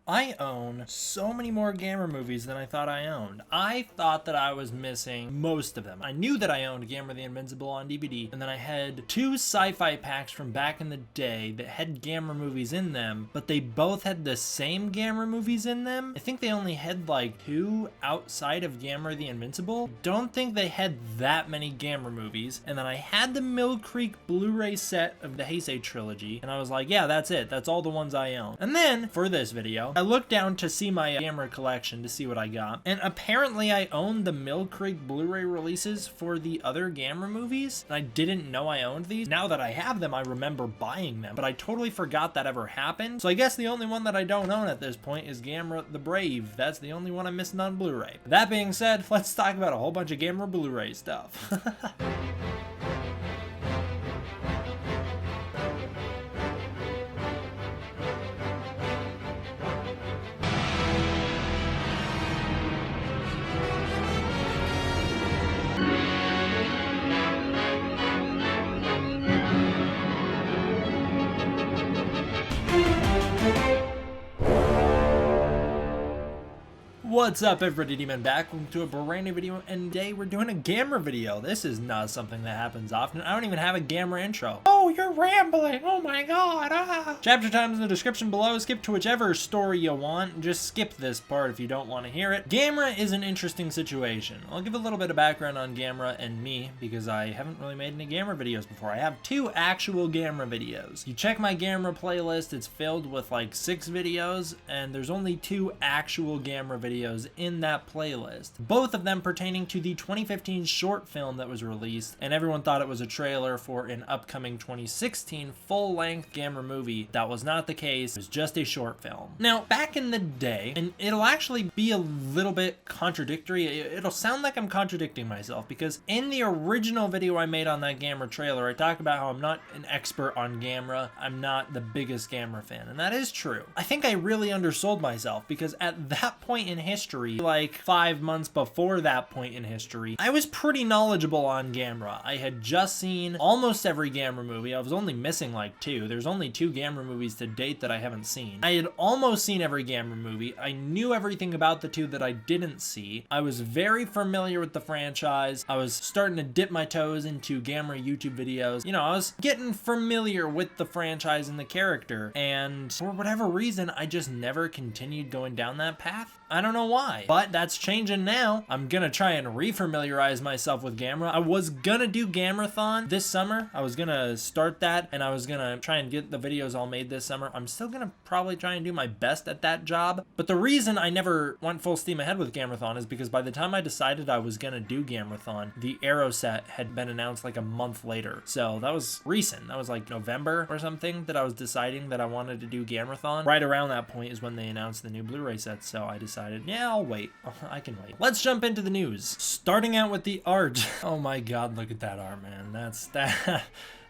I own so many more Gamera movies than I thought I owned. I thought that I was missing most of them. I knew that I owned Gamera the Invincible on DVD, and then I had two sci-fi packs from back in the day that had Gamera movies in them, but they both had the same Gamera movies in them. I think they only had like two outside of Gamera the Invincible. Don't think they had that many Gamera movies. And then I had the Mill Creek Blu-ray set of the Heisei trilogy, and I was like, yeah, that's it. That's all the ones I own. And then, for this video, I looked down to see my Gamera collection to see what I got, and apparently I owned the Mill Creek Blu-ray releases for the other Gamera movies, and I didn't know I owned these. Now that I have them, I remember buying them, but I totally forgot that ever happened. So I guess the only one that I don't own at this point is Gamera the Brave. That's the only one I'm missing on Blu-ray. That being said, let's talk about a whole bunch of Gamera Blu-ray stuff. What's up, everybody? D-Man back. Welcome to a brand new video, and today we're doing a Gamera video. This is not something that happens often. I don't even have a Gamera intro. Oh, you're rambling. Oh my god. Chapter time's in the description below. Skip to whichever story you want. Just skip this part if you don't want to hear it. Gamera is an interesting situation. I'll give a little bit of background on Gamera and me, because I haven't really made any Gamera videos before. I have two actual Gamera videos. You check my Gamera playlist, it's filled with like 6 videos, and there's only 2 actual Gamera videos in that playlist, both of them pertaining to the 2015 short film that was released, and everyone thought it was a trailer for an upcoming 2016 full-length Gamera movie. That was not the case. It was just a short film. Now, back in the day, and it'll actually be a little bit contradictory, it'll sound like I'm contradicting myself, because in the original video I made on that Gamera trailer, I talk about how I'm not an expert on Gamera, I'm not the biggest Gamera fan, and that is true. I think I really undersold myself, because at that point in history, like 5 months before that point in history, I was pretty knowledgeable on Gamera. I had just seen almost every Gamera movie. I was only missing like 2. There's only 2 Gamera movies to date that I haven't seen. I had almost seen every Gamera movie. I knew everything about the 2 that I didn't see. I was very familiar with the franchise. I was starting to dip my toes into Gamera YouTube videos. You know, I was getting familiar with the franchise and the character, and for whatever reason, I just never continued going down that path. I don't know why, but that's changing now. I'm gonna try and refamiliarize myself with Gamera. I was gonna do Gamerathon this summer. I was gonna start that, and I was gonna try and get the videos all made this summer. I'm still gonna probably try and do my best at that job, but the reason I never went full steam ahead with Gamerathon is because by the time I decided I was gonna do Gamerathon, the Arrow set had been announced like a month later. So that was recent. That was like November or something that I was deciding that I wanted to do Gamerathon. Right around that point is when they announced the new Blu-ray set, so I decided, yeah, I'll wait. I can wait. Let's jump into the news. Starting out with the art. Oh my god, look at that art, man.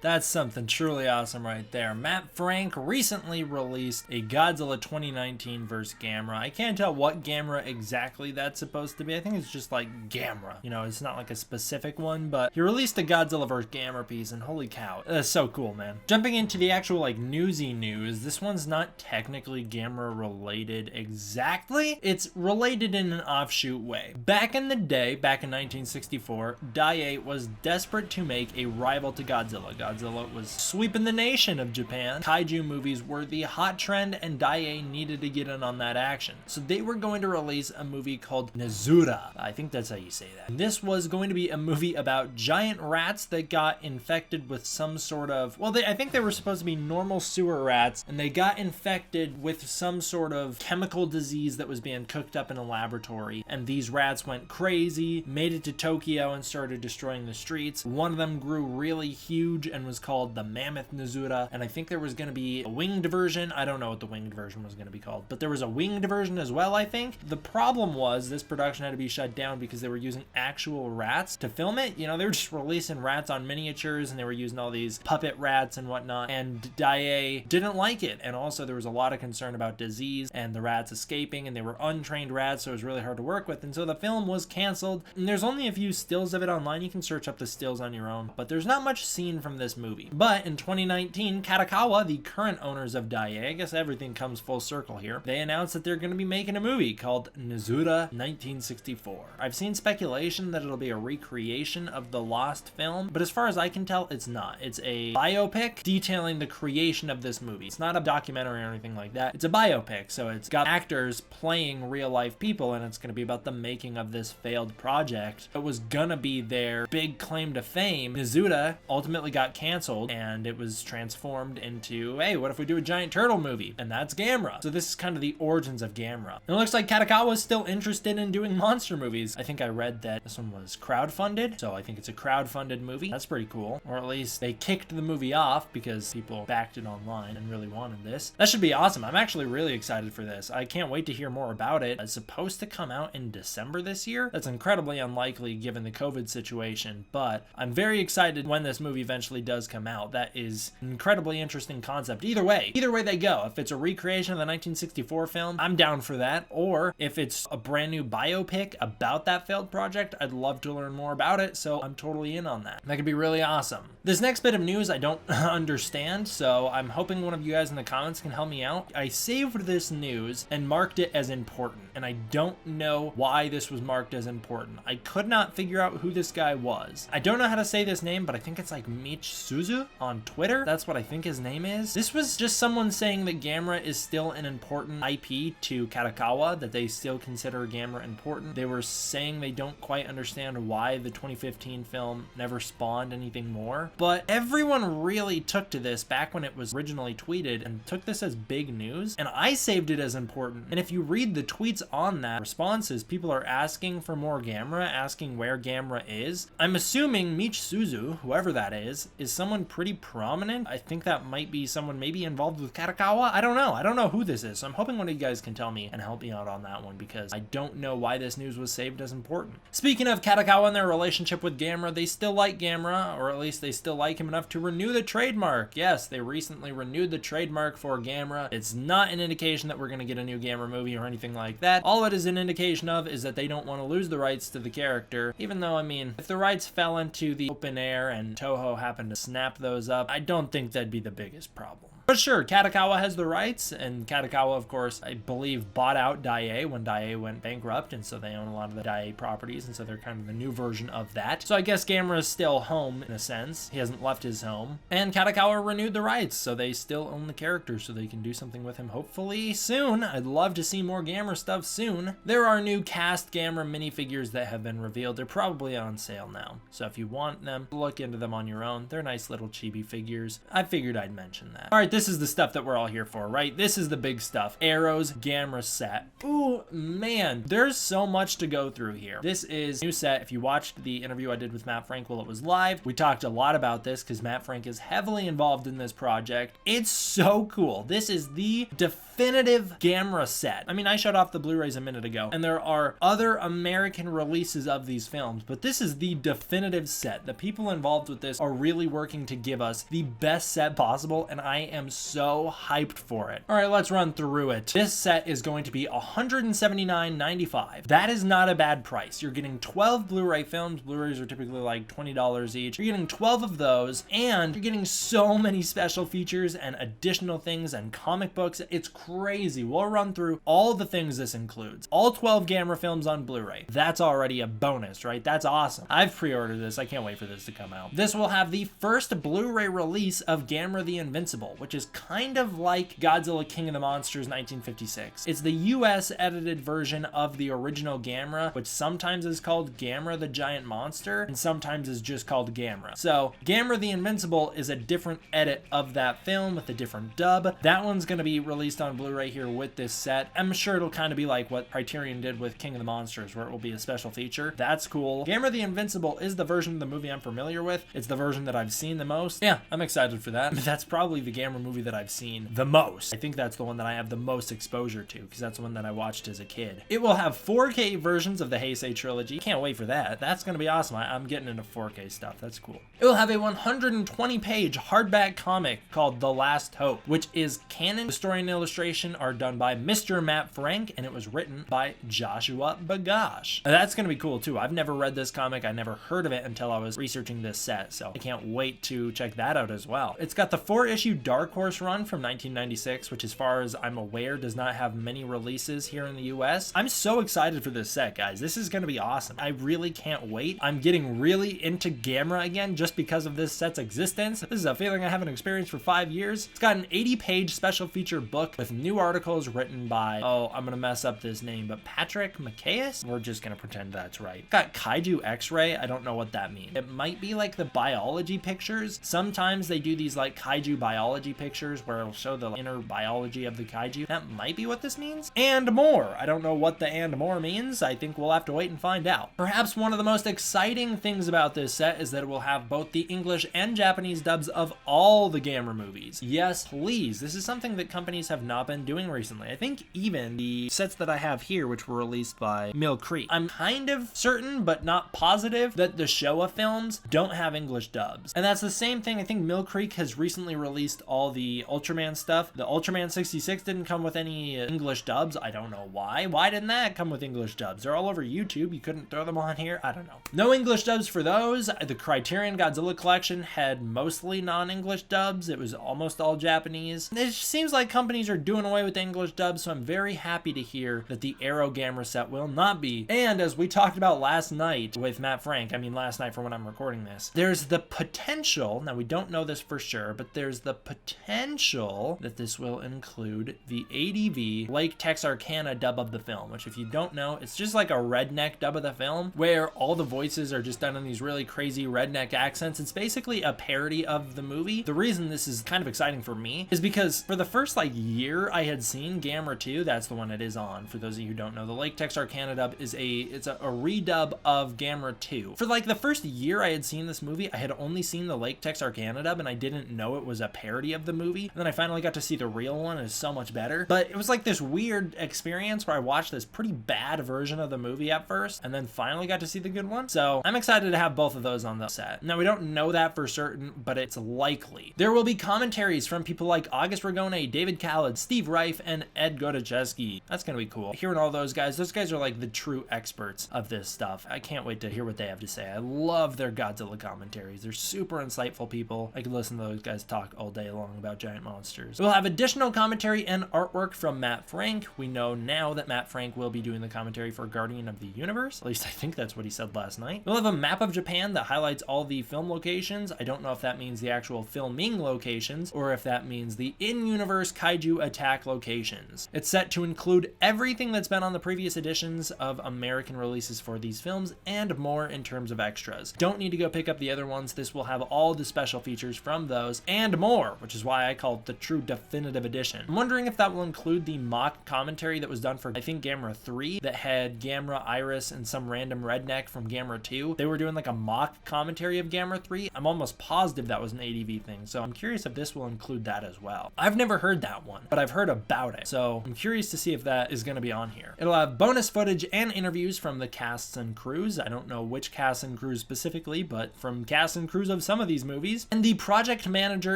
That's something truly awesome right there. Matt Frank recently released a Godzilla 2019 vs. Gamera. I can't tell what Gamera exactly that's supposed to be. I think it's just like Gamera. You know, it's not like a specific one, but he released a Godzilla vs. Gamera piece, and holy cow, that's so cool, man. Jumping into the actual like newsy news, this one's not technically Gamera related exactly. It's related in an offshoot way. Back in the day, back in 1964, Daiei was desperate to make a rival to Godzilla. Godzilla was sweeping the nation of Japan. Kaiju movies were the hot trend, and Daiei needed to get in on that action. So they were going to release a movie called Nezura. I think that's how you say that. And this was going to be a movie about giant rats that got infected with some sort of, well, I think they were supposed to be normal sewer rats, and they got infected with some sort of chemical disease that was being cooked up in a laboratory. And these rats went crazy, made it to Tokyo, and started destroying the streets. One of them grew really huge and was called the Mammoth Nezura, and I think there was going to be a winged version. I don't know what the winged version was going to be called, but there was a winged version as well, I think. The problem was this production had to be shut down because they were using actual rats to film it. You know, they were just releasing rats on miniatures, and they were using all these puppet rats and whatnot, and Daiei didn't like it. And also there was a lot of concern about disease and the rats escaping, and they were untrained rats, so it was really hard to work with, and so the film was canceled. And there's only a few stills of it online. You can search up the stills on your own, but there's not much seen from this movie. But in 2019, Kadokawa, the current owners of Daiei, I guess everything comes full circle here, they announced that they're going to be making a movie called Nezura 1964. I've seen speculation that it'll be a recreation of the lost film, but as far as I can tell, it's not. It's a biopic detailing the creation of this movie. It's not a documentary or anything like that. It's a biopic, so it's got actors playing real life people, and it's going to be about the making of this failed project. It was gonna be their big claim to fame. Nezura ultimately got canceled, and it was transformed into, hey, what if we do a giant turtle movie? And that's Gamera. So this is kind of the origins of Gamera. And it looks like Kadokawa is still interested in doing monster movies. I think I read that this one was crowdfunded, so I think it's a crowdfunded movie. That's pretty cool. Or at least they kicked the movie off because people backed it online and really wanted this. That should be awesome. I'm actually really excited for this. I can't wait to hear more about it. It's supposed to come out in December this year. That's incredibly unlikely given the COVID situation, but I'm very excited when this movie eventually does come out. That is an incredibly interesting concept. Either way they go. If it's a recreation of the 1964 film, I'm down for that. Or if it's a brand new biopic about that failed project, I'd love to learn more about it, so I'm totally in on that. That could be really awesome. This next bit of news I don't understand, so I'm hoping one of you guys in the comments can help me out. I saved this news and marked it as important, and I don't know why this was marked as important. I could not figure out who this guy was. I don't know how to say this name, but I think it's like Michisuzu on Twitter. That's what I think his name is. This was just someone saying that Gamera is still an important IP to Kadokawa, that they still consider Gamera important. They were saying they don't quite understand why the 2015 film never spawned anything more, but everyone really took to this back when it was originally tweeted and took this as big news, and I saved it as important. And if you read the tweets on that, responses, people are asking for more Gamera, asking where Gamera is. I'm assuming Michisuzu, whoever that is someone pretty prominent. I think that might be someone maybe involved with Kadokawa. I don't know who this is, so I'm hoping one of you guys can tell me and help me out on that one, because I don't know why this news was saved as important. Speaking of Kadokawa and their relationship with Gamera, they still like Gamera, or at least they still like him enough to renew the trademark. Yes, they recently renewed the trademark for Gamera. It's not an indication that we're going to get a new Gamera movie or anything like that. All it is an indication of is that they don't want to lose the rights to the character, even though, I mean, if the rights fell into the open air and Toho happened to snap those up, I don't think that'd be the biggest problem. But sure, Kadokawa has the rights, and Kadokawa, of course, I believe bought out Daiei when Daiei went bankrupt, and so they own a lot of the Daiei properties, and so they're kind of the new version of that. So I guess Gamera is still home, in a sense. He hasn't left his home. And Kadokawa renewed the rights, so they still own the character, so they can do something with him hopefully soon. I'd love to see more Gamera stuff soon. There are new cast Gamera minifigures that have been revealed. They're probably on sale now, so if you want them, look into them on your own. They're nice little chibi figures. I figured I'd mention that. All right, this is the stuff that we're all here for, right? This is the big stuff. Arrows Gamera set. Ooh, man, there's so much to go through here. This is new set. If you watched the interview I did with Matt Frank while it was live, we talked a lot about this because Matt Frank is heavily involved in this project. It's so cool. This is the definitive Gamera set. I mean, I showed off the Blu-rays a minute ago, and there are other American releases of these films, but this is the definitive set. The people involved with this are really working to give us the best set possible, and I am so hyped for it. All right, let's run through it. This set is going to be $179.95. That is not a bad price. You're getting 12 Blu-ray films. Blu-rays are typically like $20 each. You're getting 12 of those, and you're getting so many special features and additional things and comic books. It's crazy. We'll run through all the things this includes. All 12 Gamera films on Blu-ray. That's already a bonus, right? That's awesome. I've pre-ordered this. I can't wait for this to come out. This will have the first Blu-ray release of Gamera the Invincible, which is kind of like Godzilla King of the Monsters 1956. It's the US edited version of the original Gamera, which sometimes is called Gamera the Giant Monster and sometimes is just called Gamera. So Gamera the Invincible is a different edit of that film with a different dub. That one's going to be released on Blu-ray here with this set. I'm sure it'll kind of be like what Criterion did with King of the Monsters, where it will be a special feature. That's cool. Gamera the Invincible is the version of the movie I'm familiar with. It's the version that I've seen the most. Yeah, I'm excited for that. That's probably the Gamera movie that I've seen the most. I think that's the one that I have the most exposure to because that's the one that I watched as a kid. It will have 4K versions of the Heisei trilogy. Can't wait for that. That's going to be awesome. I'm getting into 4K stuff. That's cool. It will have a 120-page hardback comic called The Last Hope, which is canon. The story and illustration illustration are done by Mr. Matt Frank, and it was written by Joshua Bagash. That's going to be cool too. I've never read this comic. I never heard of it until I was researching this set, so I can't wait to check that out as well. It's got the 4-issue Dark Horse run from 1996, which as far as I'm aware does not have many releases here in the US. I'm so excited for this set, guys. This is going to be awesome. I really can't wait. I'm getting really into Gamera again just because of this set's existence. This is a feeling I haven't experienced for 5 years. It's got an 80-page special feature book with new articles written by, oh, I'm gonna mess up this name, but Patrick Macias? We're just gonna pretend that's right. It's got Kaiju X-Ray. I don't know what that means. It might be like the biology pictures. Sometimes they do these like Kaiju biology pictures where it'll show the inner biology of the Kaiju. That might be what this means. And more. I don't know what the and more means. I think we'll have to wait and find out. Perhaps one of the most exciting things about this set is that it will have both the English and Japanese dubs of all the Gamera movies. Yes, please. This is something that companies have not been doing recently. I think even the sets that I have here, which were released by Mill Creek, I'm kind of certain, but not positive, that the Showa films don't have English dubs. And that's the same thing. I think Mill Creek has recently released all the Ultraman stuff. The Ultraman 66 didn't come with any English dubs. I don't know why. Why didn't that come with English dubs? They're all over YouTube. You couldn't throw them on here? I don't know. No English dubs for those. The Criterion Godzilla collection had mostly non-English dubs. It was almost all Japanese. It seems like companies are doing away with the English dubs, so I'm very happy to hear that the Arrow Gamera set will not be. And as we talked about last night with Matt Frank, I mean last night for when I'm recording this, there's the potential, now we don't know this for sure, but there's the potential that this will include the ADV Lake Texarkana dub of the film, which if you don't know, it's just like a redneck dub of the film where all the voices are just done in these really crazy redneck accents. It's basically a parody of the movie. The reason this is kind of exciting for me is because for the first like year I had seen Gamera 2, that's the one it is on. For those of you who don't know, the Lake Texarkana dub is a redub of Gamera 2. For like the first year I had seen this movie, I had only seen the Lake Texarkana dub and I didn't know it was a parody of the movie. And then I finally got to see the real one, and it's so much better. But it was like this weird experience where I watched this pretty bad version of the movie at first and then finally got to see the good one. So I'm excited to have both of those on the set. Now we don't know that for certain, but it's likely. There will be commentaries from people like August Ragone, David Khaled, Steve Reif, and Ed Godaczewski. That's gonna be cool. Hearing all those guys are like the true experts of this stuff. I can't wait to hear what they have to say. I love their Godzilla commentaries. They're super insightful people. I could listen to those guys talk all day long about giant monsters. We'll have additional commentary and artwork from Matt Frank. We know now that Matt Frank will be doing the commentary for Guardian of the Universe. At least I think that's what he said last night. We'll have a map of Japan that highlights all the film locations. I don't know if that means the actual filming locations or if that means the in-universe kaiju attack locations. It's set to include everything that's been on the previous editions of American releases for these films and more in terms of extras. Don't need to go pick up the other ones. This will have all the special features from those and more, which is why I call it the true definitive edition. I'm wondering if that will include the mock commentary that was done for, I think, Gamera 3 that had Gamera, Iris, and some random redneck from Gamera 2. They were doing like a mock commentary of Gamera 3. I'm almost positive that was an ADV thing, so I'm curious if this will include that as well. I've never heard that one, but I've heard about it, so I'm curious to see if that is going to be on here. It'll have bonus footage and interviews from the casts and crews. I don't know which casts and crews specifically, but from casts and crews of some of these movies. And the project manager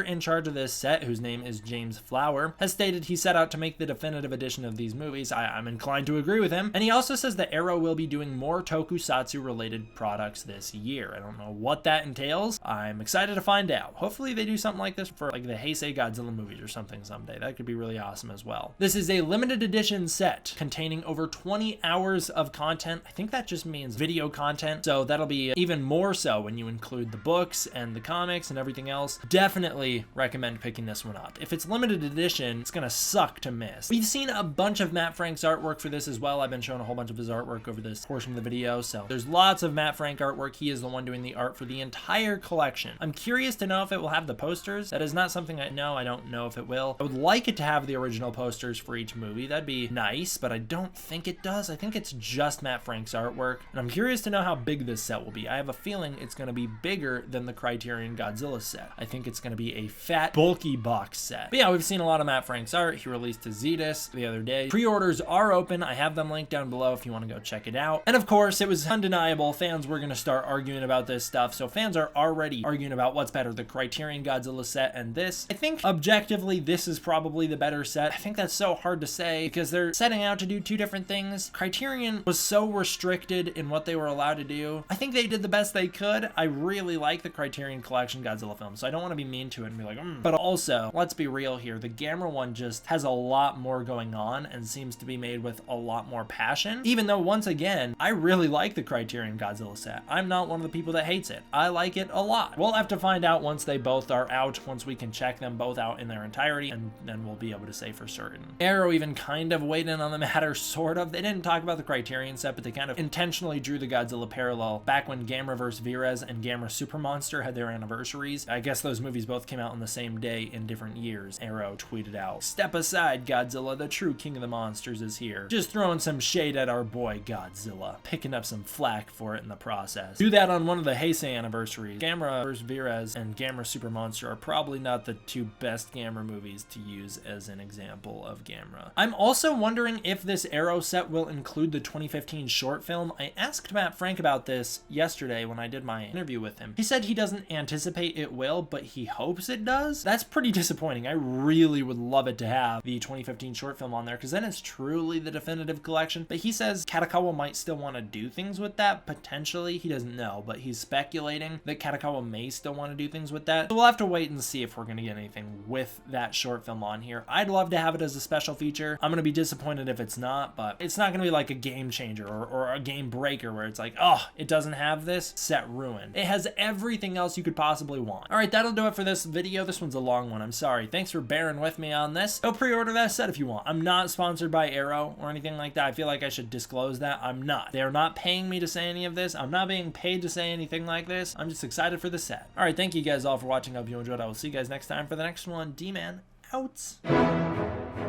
in charge of this set, whose name is James Flower, has stated he set out to make the definitive edition of these movies. I'm inclined to agree with him. And he also says that Arrow will be doing more tokusatsu related products this year. I don't know what that entails. I'm excited to find out. Hopefully they do something like this for like the Heisei Godzilla movies or something someday. That could be really awesome as well. This is a limited edition set containing over 20 hours of content. I think that just means video content. So that'll be even more so when you include the books and the comics and everything else. Definitely recommend picking this one up. If it's limited edition, it's gonna suck to miss. We've seen a bunch of Matt Frank's artwork for this as well. I've been showing a whole bunch of his artwork over this portion of the video. So there's lots of Matt Frank artwork. He is the one doing the art for the entire collection. I'm curious to know if it will have the posters. That is not something I know. I don't know if it will. I would like it to have the original posters for each movie. That'd be nice, but I don't think it does. I think it's just Matt Frank's artwork. And I'm curious to know how big this set will be. I have a feeling it's going to be bigger than the Criterion Godzilla set. I think it's going to be a fat, bulky box set. But yeah, we've seen a lot of Matt Frank's art. He released his Zetus the other day. Pre-orders are open. I have them linked down below if you want to go check it out. And of course, it was undeniable. Fans were going to start arguing about this stuff. So fans are already arguing about what's better, the Criterion Godzilla set and this. I think objectively, this is probably the better their set. I think that's so hard to say because they're setting out to do two different things. Criterion was so restricted in what they were allowed to do. I think they did the best they could. I really like the Criterion Collection Godzilla films, so I don't want to be mean to it and be like, But also, let's be real here. The Gamera one just has a lot more going on and seems to be made with a lot more passion. Even though, once again, I really like the Criterion Godzilla set. I'm not one of the people that hates it. I like it a lot. We'll have to find out once they both are out, once we can check them both out in their entirety, and then we'll be able to say for certain. Arrow even kind of weighed in on the matter, sort of. They didn't talk about the Criterion set, but they kind of intentionally drew the Godzilla parallel back when Gamera vs. Virez and Gamera Super Monster had their anniversaries. I guess those movies both came out on the same day in different years. Arrow tweeted out, "Step aside, Godzilla, the true king of the monsters is here." Just throwing some shade at our boy Godzilla, picking up some flack for it in the process. Do that on one of the Heisei anniversaries. Gamera vs. Virez and Gamera Super Monster are probably not the two best Gamera movies to use as an example of Gamera. I'm also wondering if this Arrow set will include the 2015 short film. I asked Matt Frank about this yesterday when I did my interview with him. He said he doesn't anticipate it will, but he hopes it does. That's pretty disappointing. I really would love it to have the 2015 short film on there, because then it's truly the definitive collection. But he says Katakawa might still want to do things with that, potentially. He doesn't know, but he's speculating that Katakawa may still want to do things with that. So we'll have to wait and see if we're going to get anything with that short film on here. I'd love to have it as a special feature. I'm going to be disappointed if it's not, but it's not going to be like a game changer or a game breaker where it's like, oh, it doesn't have this, set ruined. It has everything else you could possibly want. All right, that'll do it for this video. This one's a long one. I'm sorry. Thanks for bearing with me on this. Go pre-order that set if you want. I'm not sponsored by Arrow or anything like that. I feel like I should disclose that. I'm not. They're not paying me to say any of this. I'm not being paid to say anything like this. I'm just excited for the set. All right, thank you guys all for watching. I hope you enjoyed. I will see you guys next time for the next one. D-Man out.